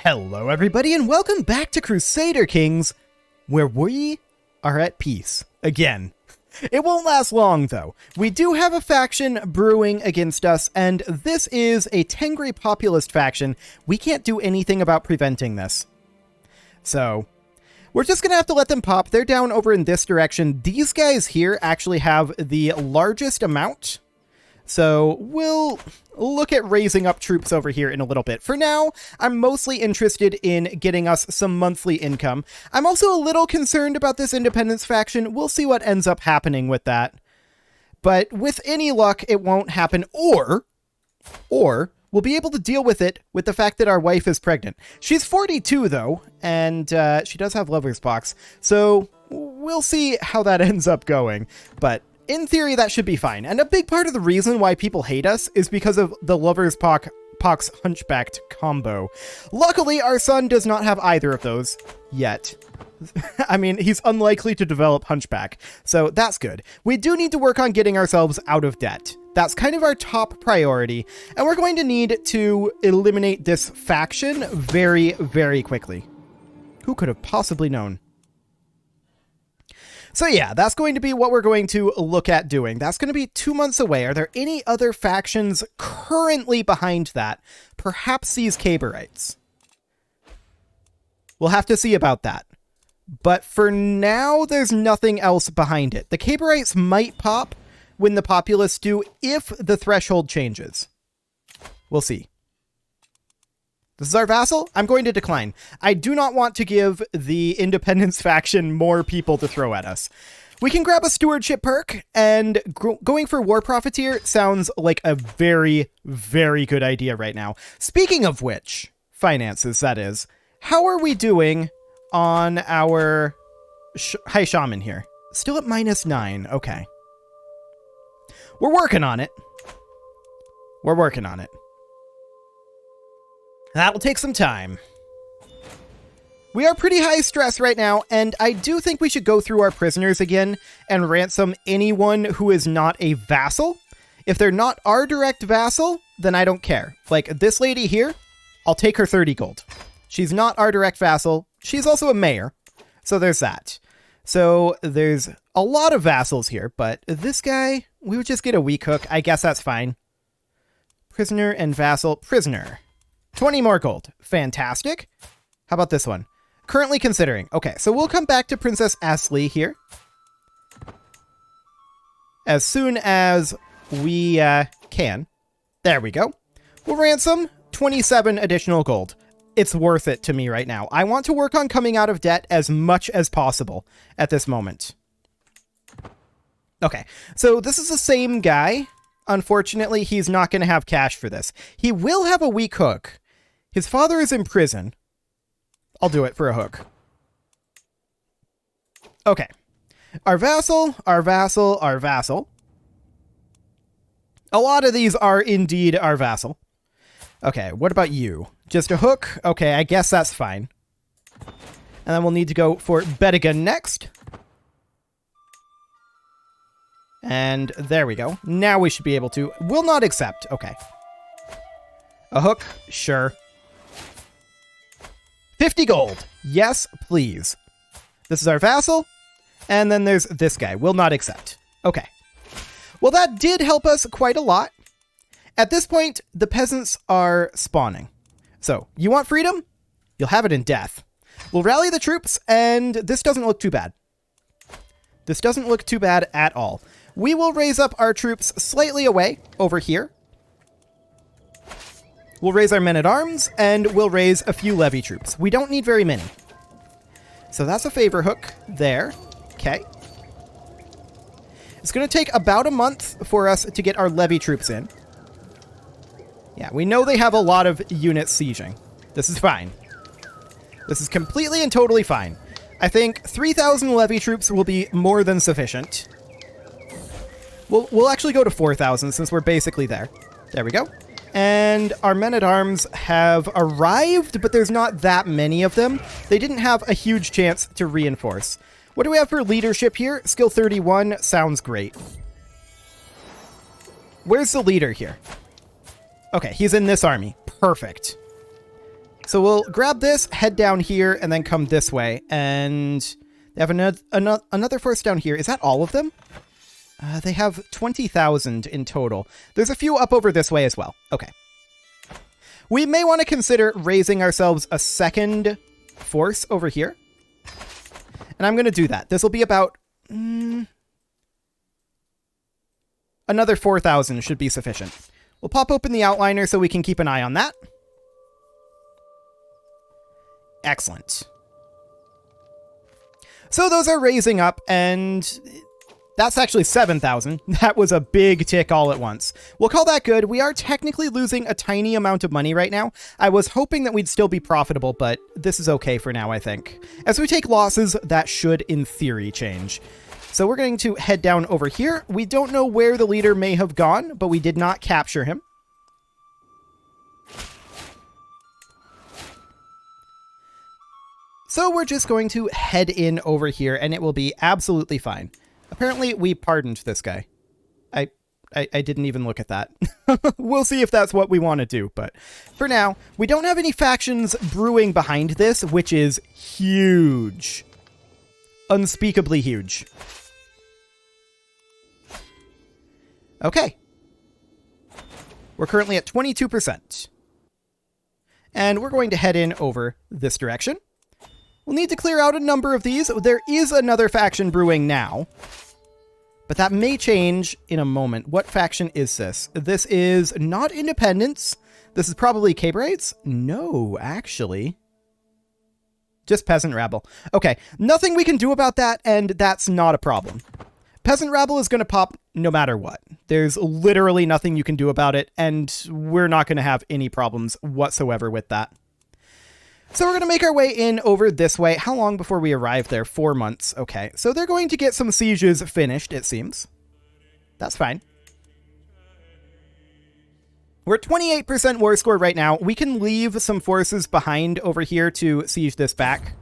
Hello everybody and welcome back to Crusader Kings, where we are at peace. Again. It won't last long though. We do have a faction brewing against us, and this is a Tengri populist faction. We can't do anything about preventing this. So, we're just gonna have to let them pop. They're down over in this direction. These guys here actually have the largest amount. So we'll look at raising up troops over here in a little bit. For now, I'm mostly interested in getting us some monthly income. I'm also a little concerned about this independence faction. We'll see what ends up happening with that. But with any luck, it won't happen. Or we'll be able to deal with it with the fact that our wife is pregnant. She's 42 though, and she does have lover's box. So we'll see how that ends up going. But in theory, that should be fine. And a big part of the reason why people hate us is because of the Lover's Pox Hunchbacked combo. Luckily, our son does not have either of those yet. I mean, he's unlikely to develop Hunchback, so that's good. We do need to work on getting ourselves out of debt. That's kind of our top priority, and we're going to need to eliminate this faction very, very quickly. Who could have possibly known? So yeah, that's going to be what we're going to look at doing. That's going to be 2 months away. Are there any other factions currently behind that? Perhaps these Kabarites. We'll have to see about that. But for now, there's nothing else behind it. The Kabarites might pop when the populists do, if the threshold changes. We'll see. This is our vassal. I'm going to decline. I do not want to give the independence faction more people to throw at us. We can grab a stewardship perk, and going for war profiteer sounds like a very, very good idea right now. Speaking of which, finances, that is, how are we doing on our high shaman here? Still at -9. Okay. We're working on it. We're working on it. That will take some time. We are pretty high stress right now, and I do think we should go through our prisoners again and ransom anyone who is not a vassal. If they're not our direct vassal, then I don't care. Like this lady here, I'll take her 30 gold. She's not our direct vassal. She's also a mayor, so there's that. So there's a lot of vassals here, but this guy, we would just get a weak hook. I guess that's fine. Prisoner and vassal. Prisoner. 20 more gold. Fantastic. How about this one? Currently considering. Okay, so we'll come back to Princess Asli here as soon as we can. There we go. We'll ransom 27 additional gold. It's worth it to me right now. I want to work on coming out of debt as much as possible at this moment. Okay, so this is the same guy. Unfortunately, he's not going to have cash for this. He will have a weak hook. His father is in prison. I'll do it for a hook. Okay. Our vassal, our vassal, our vassal. A lot of these are indeed our vassal. Okay, what about you? Just a hook? Okay, I guess that's fine. And then we'll need to go for Bedigan next. And there we go. Now we should be able to. Will not accept. Okay. A hook? Sure. 50 gold. Yes, please. This is our vassal. And then there's this guy. Will not accept. Okay. Well, that did help us quite a lot. At this point, the peasants are spawning. So, you want freedom? You'll have it in death. We'll rally the troops, and this doesn't look too bad. This doesn't look too bad at all. We will raise up our troops slightly away over here. We'll raise our men-at-arms, and we'll raise a few levy troops. We don't need very many. So that's a favor hook there. Okay. It's going to take about a month for us to get our levy troops in. Yeah, we know they have a lot of units sieging. This is fine. This is completely and totally fine. I think 3,000 levy troops will be more than sufficient. We'll actually go to 4,000 since we're basically there. There we go. And our men-at-arms have arrived, but there's not that many of them. They didn't have a huge chance to reinforce. What do we have for leadership here? Skill 31 sounds great. Where's the leader here? Okay, he's in this army. Perfect. So we'll grab this, head down here, and then come this way. And they have another force down here. Is that all of them? They have 20,000 in total. There's a few up over this way as well. Okay. We may want to consider raising ourselves a second force over here. And I'm going to do that. This will be about... another 4,000 should be sufficient. We'll pop open the outliner so we can keep an eye on that. Excellent. So those are raising up, and that's actually 7,000. That was a big tick all at once. We'll call that good. We are technically losing a tiny amount of money right now. I was hoping that we'd still be profitable, but this is okay for now, I think. As we take losses, that should, in theory, change. So we're going to head down over here. We don't know where the leader may have gone, but we did not capture him. So we're just going to head in over here, and it will be absolutely fine. Apparently, we pardoned this guy. I didn't even look at that. We'll see if that's what we want to do, but for now, we don't have any factions brewing behind this, which is huge. Unspeakably huge. Okay. We're currently at 22%. And we're going to head in over this direction. We'll need to clear out a number of these. There is another faction brewing now, but that may change in a moment. What faction is this? This is not Independence. This is probably Caberites? No, actually. Just Peasant Rabble. Okay, nothing we can do about that, and that's not a problem. Peasant Rabble is going to pop no matter what. There's literally nothing you can do about it, and we're not going to have any problems whatsoever with that. So we're going to make our way in over this way. How long before we arrive there? 4 months. Okay, so they're going to get some sieges finished, it seems. That's fine. We're at 28% war score right now. We can leave some forces behind over here to siege this back.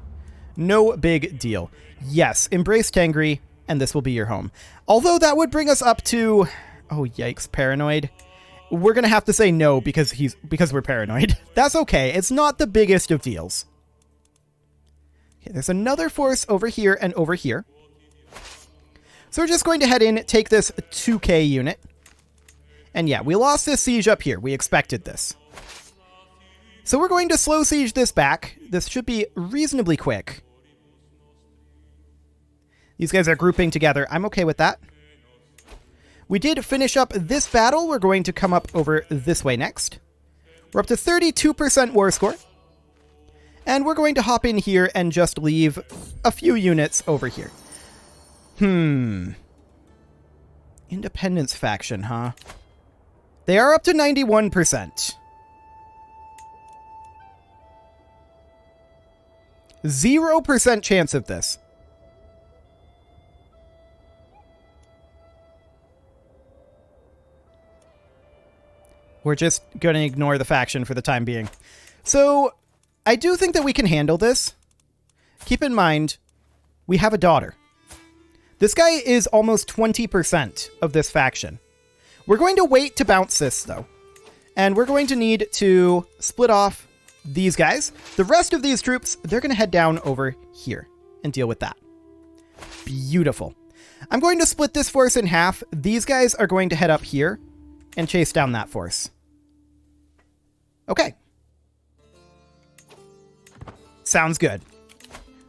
No big deal. Yes, embrace Tengri, and this will be your home. Although that would bring us up to... Oh, yikes, paranoid. We're going to have to say no because we're paranoid. That's okay. It's not the biggest of deals. Okay, there's another force over here and over here. So we're just going to head in, take this 2K unit. And yeah, we lost this siege up here. We expected this. So we're going to slow siege this back. This should be reasonably quick. These guys are grouping together. I'm okay with that. We did finish up this battle. We're going to come up over this way next. We're up to 32% war score. And we're going to hop in here and just leave a few units over here. Independence faction, huh? They are up to 91%. 0% chance of this. We're just going to ignore the faction for the time being. So, I do think that we can handle this. Keep in mind, we have a daughter. This guy is almost 20% of this faction. We're going to wait to bounce this, though. And we're going to need to split off these guys. The rest of these troops, they're going to head down over here and deal with that. Beautiful. I'm going to split this force in half. These guys are going to head up here and chase down that force. Okay. Sounds good.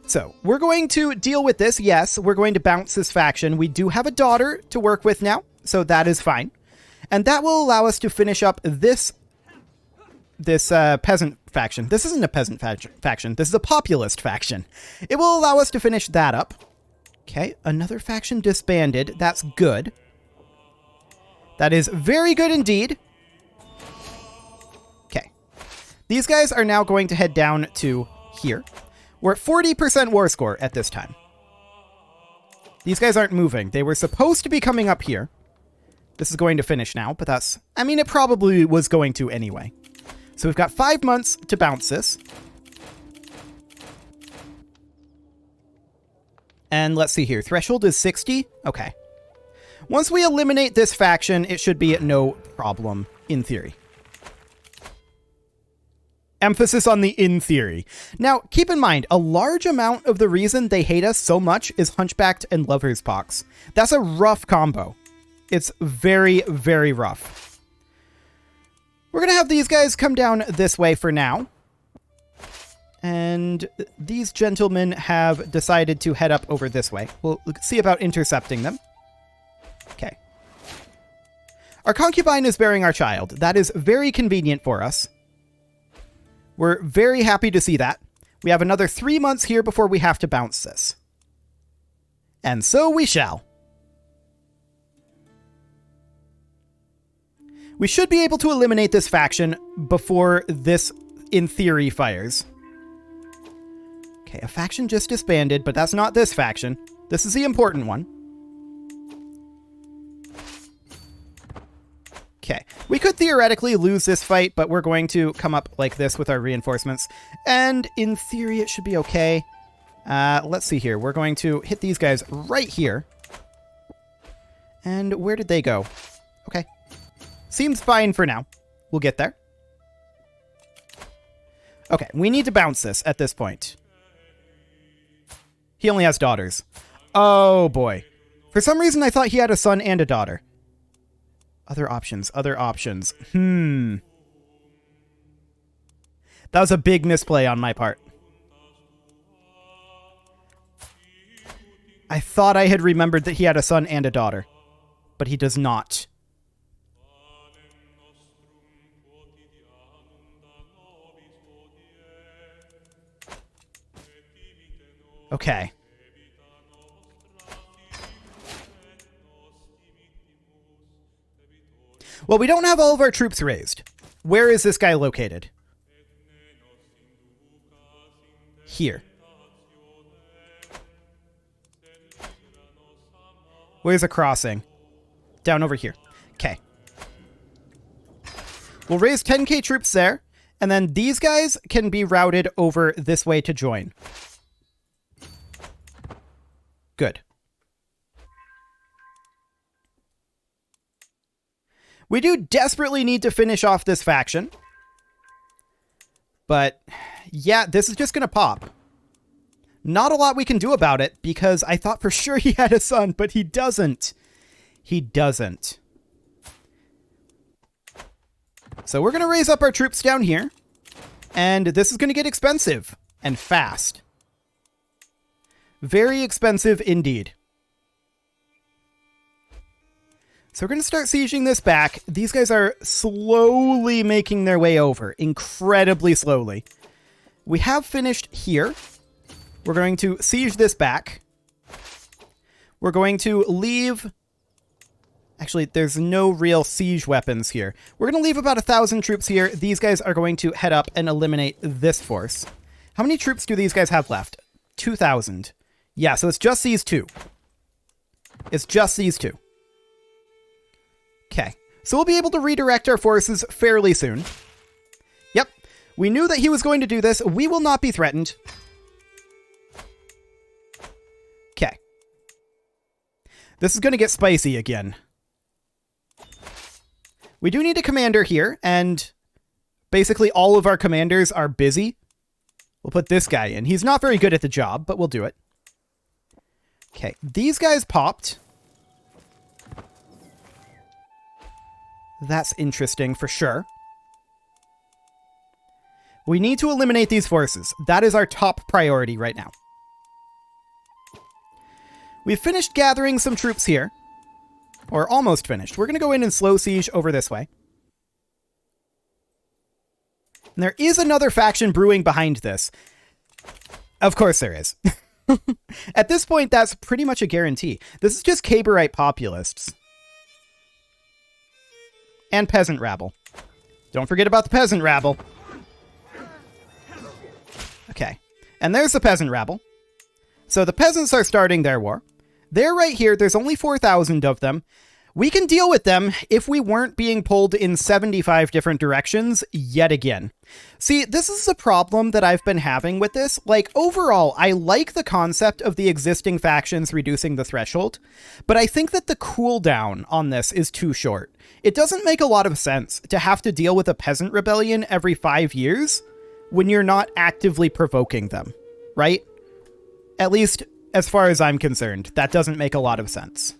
So, we're going to deal with this. Yes, we're going to bounce this faction. We do have a daughter to work with now, so that is fine. And that will allow us to finish up this peasant faction. This isn't a peasant faction. This is a populist faction. It will allow us to finish that up. Okay, another faction disbanded. That's good. That is very good indeed. Okay. These guys are now going to head down to here. We're at 40% war score at this time. These guys aren't moving. They were supposed to be coming up here. This is going to finish now, but that's... I mean, it probably was going to anyway. So we've got 5 months to bounce this. And let's see here. Threshold is 60. Okay. Once we eliminate this faction, it should be no problem, in theory. Emphasis on the in theory. Now, keep in mind, a large amount of the reason they hate us so much is Hunchbacked and Lover's Pox. That's a rough combo. It's very, very rough. We're going to have these guys come down this way for now. And these gentlemen have decided to head up over this way. We'll see about intercepting them. Okay. Our concubine is bearing our child. That is very convenient for us. We're very happy to see that. We have another 3 months here before we have to bounce this. And so we shall. We should be able to eliminate this faction before this, in theory, fires. Okay, a faction just disbanded, but that's not this faction. This is the important one. Okay, we could theoretically lose this fight, but we're going to come up like this with our reinforcements. And in theory, it should be okay. Let's see here. We're going to hit these guys right here. And where did they go? Okay. Seems fine for now. We'll get there. Okay, we need to bounce this at this point. He only has daughters. Oh, boy. For some reason, I thought he had a son and a daughter. Other options, other options. That was a big misplay on my part. I thought I had remembered that he had a son and a daughter, but he does not. Okay. Well, we don't have all of our troops raised. Where is this guy located? Here. Where's a crossing? Down over here. Okay. We'll raise 10k troops there, and then these guys can be routed over this way to join. Good. We do desperately need to finish off this faction. But, yeah, this is just going to pop. Not a lot we can do about it, because I thought for sure he had a son, but he doesn't. He doesn't. So we're going to raise up our troops down here. And this is going to get expensive. And fast. Very expensive indeed. So we're going to start sieging this back. These guys are slowly making their way over. Incredibly slowly. We have finished here. We're going to siege this back. We're going to leave... Actually, there's no real siege weapons here. We're going to leave about 1,000 troops here. These guys are going to head up and eliminate this force. How many troops do these guys have left? 2,000. Yeah, so it's just these two. It's just these two. Okay, so we'll be able to redirect our forces fairly soon. Yep, we knew that he was going to do this. We will not be threatened. Okay. This is going to get spicy again. We do need a commander here, and basically all of our commanders are busy. We'll put this guy in. He's not very good at the job, but we'll do it. Okay, these guys popped. That's interesting for sure. We need to eliminate these forces. That is our top priority right now. We've finished gathering some troops here. Or almost finished. We're going to go in and slow siege over this way. And there is another faction brewing behind this. Of course there is. At this point, that's pretty much a guarantee. This is just Caberite populists. And peasant rabble. Don't forget about the peasant rabble. Okay. And there's the peasant rabble. So the peasants are starting their war. They're right here. There's only 4,000 of them. We can deal with them if we weren't being pulled in 75 different directions yet again. See, this is the problem that I've been having with this. Like, overall, I like the concept of the existing factions reducing the threshold, but I think that the cooldown on this is too short. It doesn't make a lot of sense to have to deal with a peasant rebellion every 5 years when you're not actively provoking them, right? At least as far as I'm concerned, that doesn't make a lot of sense.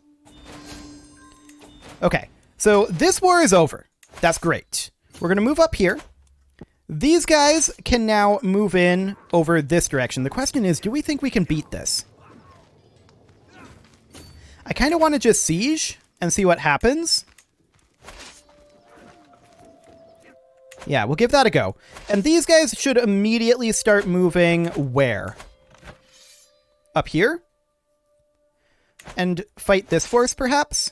Okay, so this war is over. That's great. We're going to move up here. These guys can now move in over this direction. The question is, do we think we can beat this? I kind of want to just siege and see what happens. Yeah, we'll give that a go. And these guys should immediately start moving where? Up here? And fight this force, perhaps?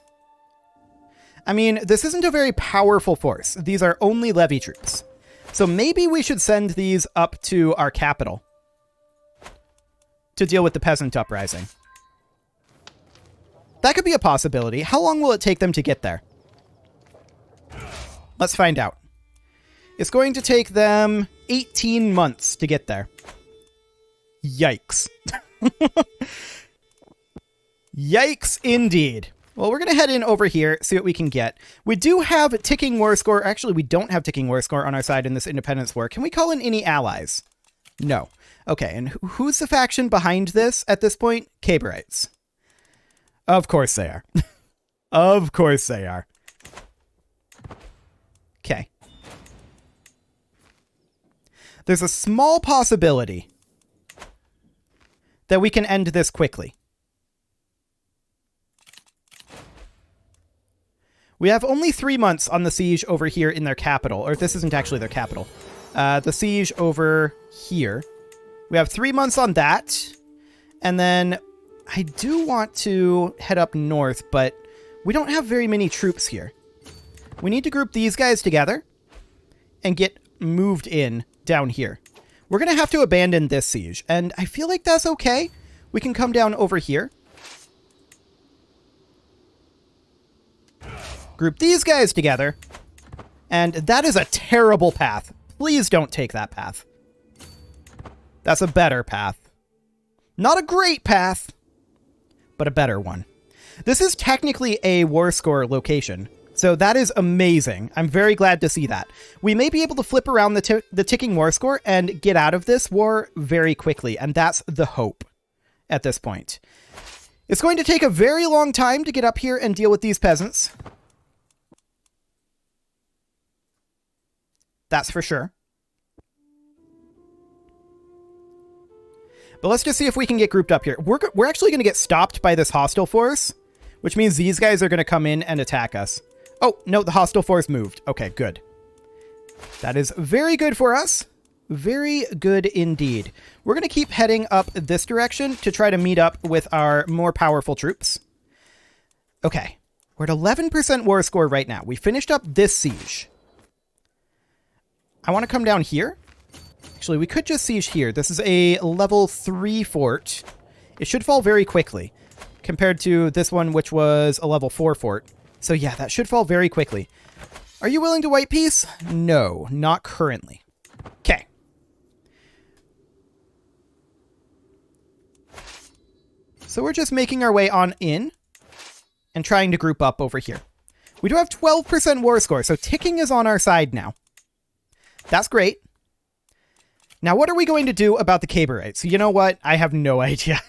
I mean, this isn't a very powerful force. These are only levy troops. So maybe we should send these up to our capital to deal with the peasant uprising. That could be a possibility. How long will it take them to get there? Let's find out. It's going to take them 18 months to get there. Yikes. Yikes indeed. Well, we're going to head in over here, see what we can get. We do have ticking war score. Actually, we don't have ticking war score on our side in this independence war. Can we call in any allies? No. Okay, and who's the faction behind this at this point? Kabarites. Of course they are. Of course they are. Okay. There's a small possibility that we can end this quickly. We have only 3 months on the siege over here in their capital. Or this isn't actually their capital. The siege over here. We have 3 months on that. And then I do want to head up north, but we don't have very many troops here. We need to group these guys together and get moved in down here. We're going to have to abandon this siege, and I feel like that's okay. We can come down over here. Group these guys together. And that is a terrible path. Please don't take that path. That's a better path. Not a great path, but a better one. This is technically a war score location, so that is amazing. I'm very glad to see that. We may be able to flip around the ticking war score and get out of this war very quickly, and that's the hope at this point. It's going to take a very long time to get up here and deal with these peasants. That's for sure. But let's just see if we can get grouped up here. We're actually going to get stopped by this hostile force, which means these guys are going to come in and attack us. Oh, no, the hostile force moved. Okay, good. That is very good for us. Very good indeed. We're going to keep heading up this direction to try to meet up with our more powerful troops. Okay, we're at 11% war score right now. We finished up this siege. I want to come down here. Actually, we could just siege here. This is a level 3 fort. It should fall very quickly compared to this one, which was a level 4 fort. So yeah, that should fall very quickly. Are you willing to white peace? No, not currently. Okay. So we're just making our way on in and trying to group up over here. We do have 12% war score, so ticking is on our side now. That's great. Now, what are we going to do about the Kabarites? You know what? I have no idea.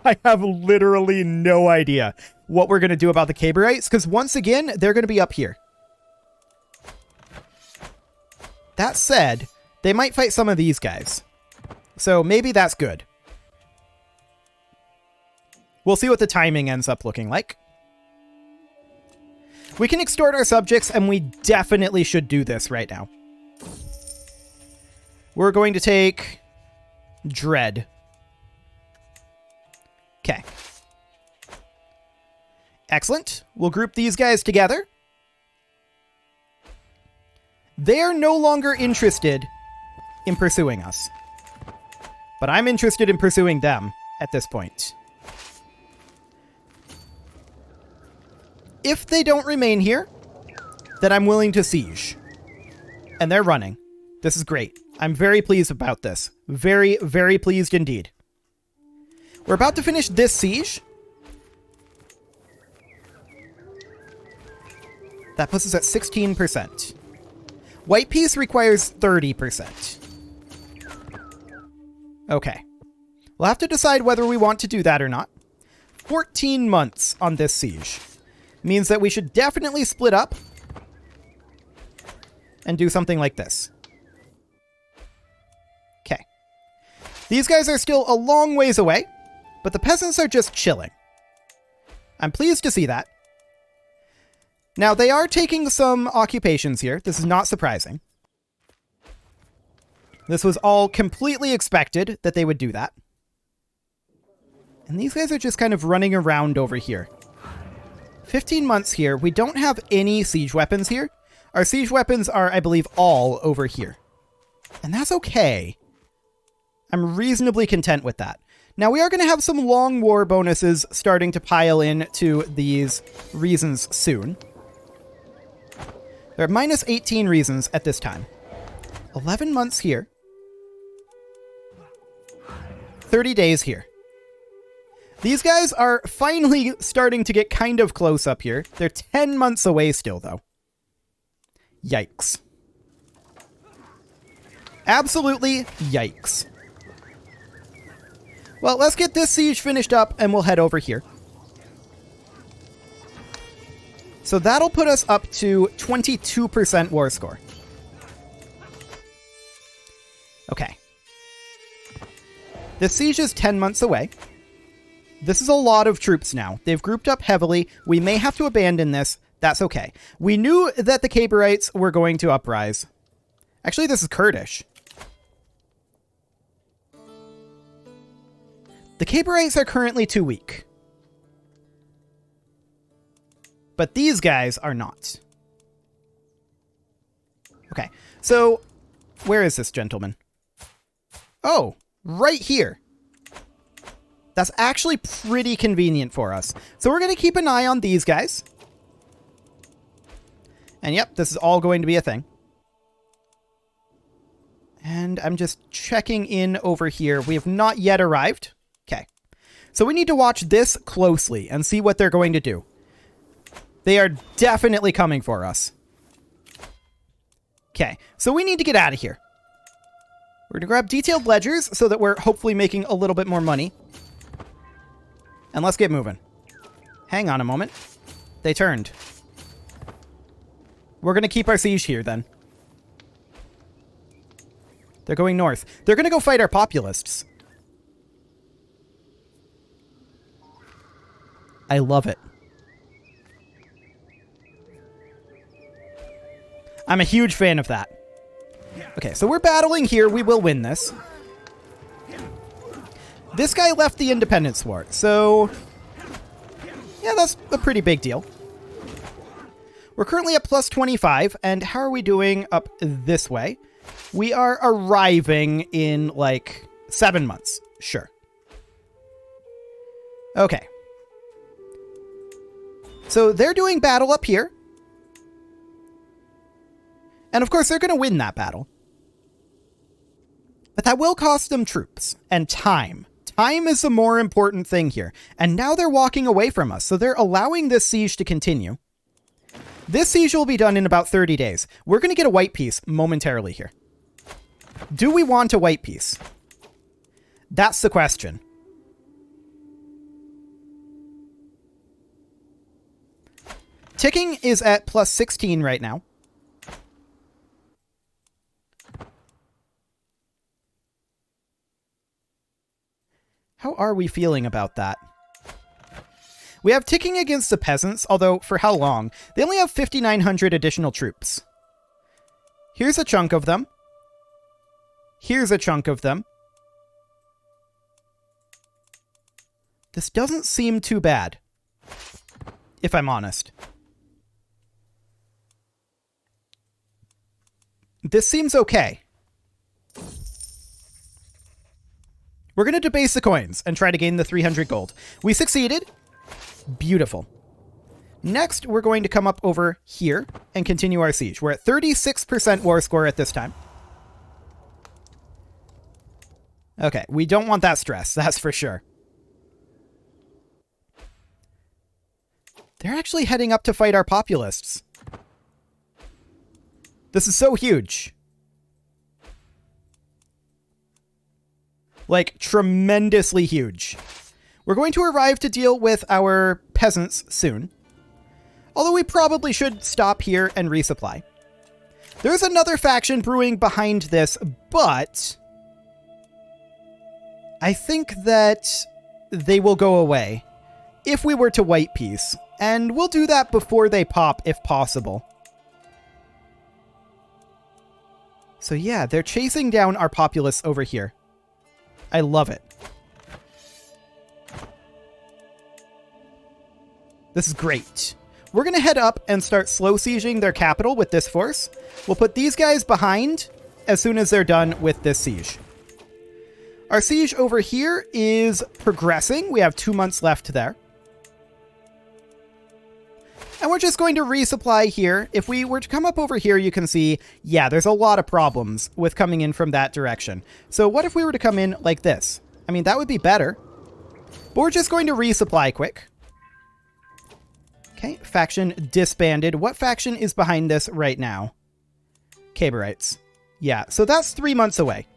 I have literally no idea what we're going to do about the Kabarites, because once again, they're going to be up here. That said, they might fight some of these guys. So maybe that's good. We'll see what the timing ends up looking like. We can extort our subjects, and we definitely should do this right now. We're going to take Dread. Okay. Excellent. We'll group these guys together. They're no longer interested in pursuing us. But I'm interested in pursuing them at this point. If they don't remain here, then I'm willing to siege. And they're running. This is great. I'm very pleased about this. Very, very pleased indeed. We're about to finish this siege. That puts us at 16%. White peace requires 30%. Okay. We'll have to decide whether we want to do that or not. 14 months on this siege. Means that we should definitely split up and do something like this. Okay. These guys are still a long ways away, but the peasants are just chilling. I'm pleased to see that. Now, they are taking some occupations here. This is not surprising. This was all completely expected that they would do that. And these guys are just kind of running around over here. 15 months here. We don't have any siege weapons here. Our siege weapons are, I believe, all over here. And that's okay. I'm reasonably content with that. Now, we are going to have some long war bonuses starting to pile in to these reasons soon. There are minus 18 reasons at this time. 11 months here. 30 days here. These guys are finally starting to get kind of close up here. They're 10 months away still, though. Yikes. Absolutely yikes. Well, let's get this siege finished up and we'll head over here. So that'll put us up to 22% war score. Okay. This siege is 10 months away. This is a lot of troops now. They've grouped up heavily. We may have to abandon this. That's okay. We knew that the Kabarites were going to uprise. Actually, this is Kurdish. The Kabarites are currently too weak. But these guys are not. Okay, so where is this gentleman? Oh, right here. That's actually pretty convenient for us. So we're going to keep an eye on these guys. And yep, this is all going to be a thing. And I'm just checking in over here. We have not yet arrived. Okay. So we need to watch this closely and see what they're going to do. They are definitely coming for us. Okay, so we need to get out of here. We're going to grab detailed ledgers so that we're hopefully making a little bit more money. And let's get moving. Hang on a moment. They turned. We're going to keep our siege here then. They're going north. They're going to go fight our populists. I love it. I'm a huge fan of that. Okay, so we're battling here. We will win this. This guy left the Independence War, so yeah, that's a pretty big deal. We're currently at plus 25, and how are we doing up this way? We are arriving in, like, 7 months. Sure. Okay. So they're doing battle up here. And of course, they're going to win that battle. But that will cost them troops and time. Time is the more important thing here. And now they're walking away from us, so they're allowing this siege to continue. This siege will be done in about 30 days. We're going to get a white peace momentarily here. Do we want a white peace? That's the question. Ticking is at plus 16 right now. How are we feeling about that? We have ticking against the peasants, although for how long? They only have 5,900 additional troops. Here's a chunk of them. Here's a chunk of them. This doesn't seem too bad, if I'm honest. This seems okay. We're going to debase the coins and try to gain the 300 gold. We succeeded. Beautiful. Next, we're going to come up over here and continue our siege. We're at 36% war score at this time. Okay, we don't want that stress, that's for sure. They're actually heading up to fight our populists. This is so huge. Like, tremendously huge. We're going to arrive to deal with our peasants soon. Although we probably should stop here and resupply. There's another faction brewing behind this, but I think that they will go away if we were to white peace. And we'll do that before they pop, if possible. So yeah, they're chasing down our populace over here. I love it. This is great. We're going to head up and start slow sieging their capital with this force. We'll put these guys behind as soon as they're done with this siege. Our siege over here is progressing. We have 2 months left there. And we're just going to resupply here. If we were to come up over here, you can see, yeah, there's a lot of problems with coming in from that direction. So what if we were to come in like this? I mean, that would be better. But we're just going to resupply quick. Okay, faction disbanded. What faction is behind this right now? Caberites. Yeah, so that's 3 months away.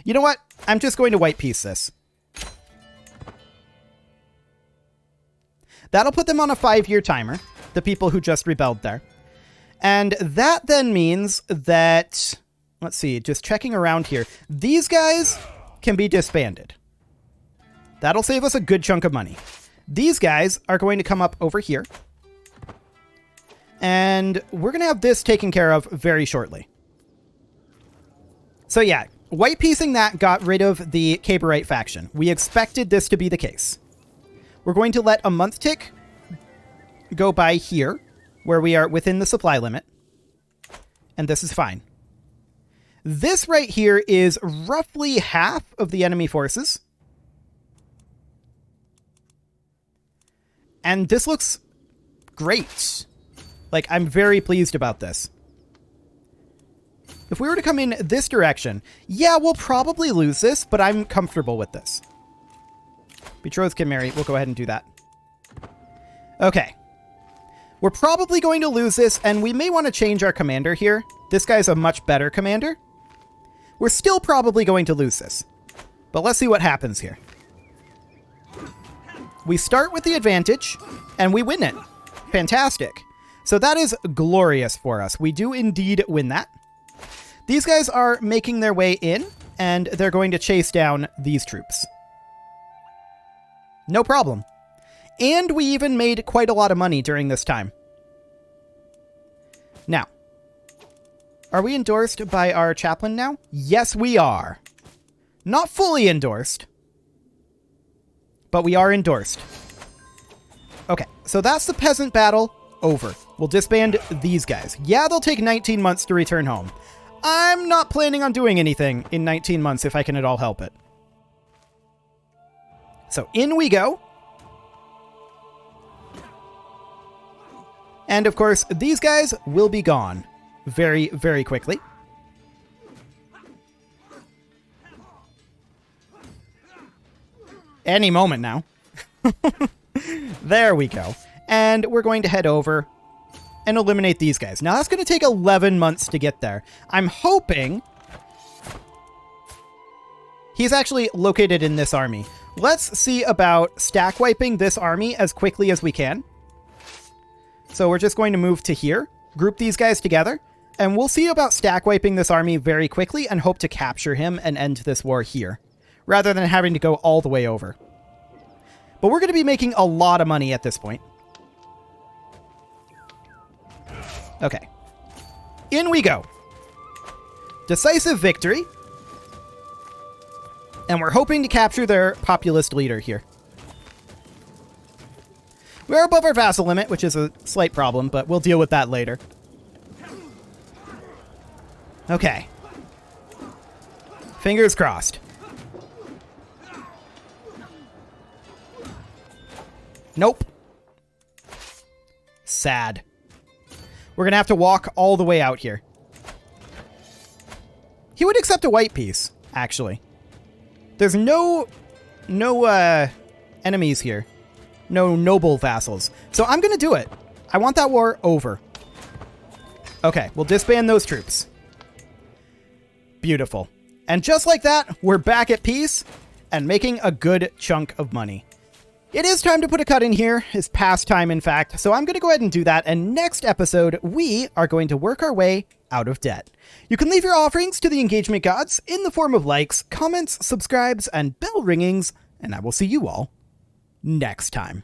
You know what? I'm just going to white peace this. That'll put them on a 5-year timer, the people who just rebelled there. And that then means that, let's see, just checking around here, these guys can be disbanded. That'll save us a good chunk of money. These guys are going to come up over here. And we're going to have this taken care of very shortly. So yeah, white piecing that got rid of the Caberite faction. We expected this to be the case. We're going to let a month tick go by here, where we are within the supply limit. And this is fine. This right here is roughly half of the enemy forces. And this looks great. Like, I'm very pleased about this. If we were to come in this direction, yeah, we'll probably lose this, but I'm comfortable with this. Betrothed can marry. We'll go ahead and do that. Okay. We're probably going to lose this, and we may want to change our commander here. This guy's a much better commander. We're still probably going to lose this. But let's see what happens here. We start with the advantage, and we win it. Fantastic. So that is glorious for us. We do indeed win that. These guys are making their way in, and they're going to chase down these troops. No problem. And we even made quite a lot of money during this time. Now, are we endorsed by our chaplain now? Yes, we are. Not fully endorsed, but we are endorsed. Okay, so that's the peasant battle over. We'll disband these guys. Yeah, they'll take 19 months to return home. I'm not planning on doing anything in 19 months if I can at all help it. So in we go. And of course, these guys will be gone very, very quickly. Any moment now. There we go. And we're going to head over and eliminate these guys. Now, that's going to take 11 months to get there. I'm hoping he's actually located in this army. Let's see about stack wiping this army as quickly as we can. So we're just going to move to here, group these guys together, and we'll see about stack wiping this army very quickly and hope to capture him and end this war here, rather than having to go all the way over. But we're going to be making a lot of money at this point. Okay. In we go. Decisive victory. And we're hoping to capture their populist leader here. We're above our vassal limit, which is a slight problem, but we'll deal with that later. Okay. Fingers crossed. Nope. Sad. We're going to have to walk all the way out here. He would accept a white piece, actually. There's no enemies here. No noble vassals. So I'm going to do it. I want that war over. Okay, we'll disband those troops. Beautiful. And just like that, we're back at peace and making a good chunk of money. It is time to put a cut in here. It's past time, in fact, so I'm going to go ahead and do that, and next episode, we are going to work our way out of debt. You can leave your offerings to the engagement gods in the form of likes, comments, subscribes, and bell ringings, and I will see you all next time.